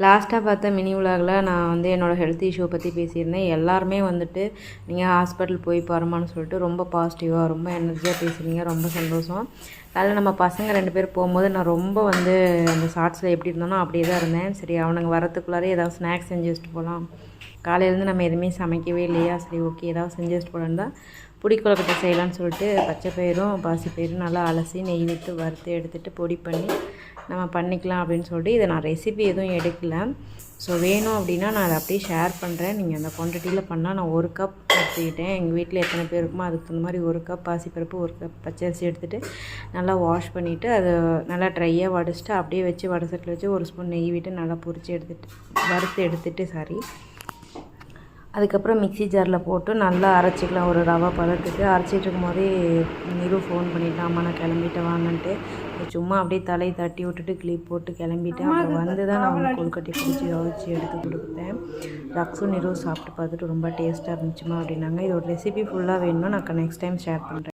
லாஸ்ட்டாக பார்த்த மினி விலாகில் நான் வந்து என்னோடய ஹெல்த் இஷ்யூ பற்றி பேசியிருந்தேன். எல்லாருமே வந்துட்டு நீங்கள் ஹாஸ்பிட்டல் போய் பாருமான்னு சொல்லிட்டு ரொம்ப பாசிட்டிவாக ரொம்ப எனர்ஜியாக பேசுகிறீங்க. ரொம்ப சந்தோஷம். அதில் நம்ம பசங்க 2 பேர் போகும்போது நான் ரொம்ப வந்து அந்த ஷார்ட்ஸில் எப்படி இருந்தோனோ அப்படியே தான் இருந்தேன். சரி அவனுங்க வரத்துக்குள்ளாரே ஏதாவது ஸ்நாக்ஸ் செஞ்சு வச்சுட்டு போகலாம், காலையிலேருந்து நம்ம எதுவுமே சமைக்கவே இல்லையா, சரி ஓகே ஏதாவது செஞ்சு வச்சுட்டு போகலான்னு தான் புடி கொழுக்கட்டை செய்யலான்னு சொல்லிட்டு பச்சை பயிரும் பாசிப்பயிரும் நல்லா அலசி நெய் விட்டு வறுத்து எடுத்துகிட்டு பொடி பண்ணி நம்ம பண்ணிக்கலாம் அப்படின்னு சொல்லிட்டு இதை நான் ரெசிபி எதுவும் எடுக்கல. ஸோ வேணும் அப்படின்னா நான் அதை அப்படியே ஷேர் பண்ணுறேன். நீங்கள் அந்த குவான்டிட்டியில் பண்ணால் நான் 1 கப் எடுத்துக்கிட்டேன். எங்கள் வீட்டில் எத்தனை பேர் இருக்குமோ அதுக்கு தகுந்த மாதிரி 1 கப் பாசிப்பருப்பு 1 கப் பச்சரிசி எடுத்துகிட்டு நல்லா வாஷ் பண்ணிவிட்டு அதை நல்லா ட்ரையாக வடிச்சிட்டு அப்படியே வச்சு வடசட்டில் வச்சு 1 ஸ்பூன் நெய் விட்டு நல்லா பொரித்து வறுத்து எடுத்துகிட்டு அதுக்கப்புறம் மிக்ஸி ஜாரில் போட்டு நல்லா அரைச்சிக்கலாம். ஒரு ரவை பதத்துக்கு அரைச்சிட்டு இருக்கும் போதே நிரு ஃபோன் பண்ணிட்டான், அம்மா நான் கிளம்பிட்டேன் வாங்கன்ட்டு. சும்மா அப்படியே தலையை தட்டி விட்டுட்டு கிளிப் போட்டு கிளம்பிட்டேன். அப்புறம் வந்து தான் நான் வந்து கொழுக்கட்டை பிடிச்சி வச்சு எடுத்து கொடுத்தேன். ரக்ஸும் நிரு சாப்பிட்டு பார்த்துட்டு ரொம்ப டேஸ்ட்டாக இருந்துச்சுமா அப்படின்னாங்க. இதோட ரெசிபி ஃபுல்லாக வேணும்னா நான் நெக்ஸ்ட் டைம் ஷேர் பண்ணுறேன்.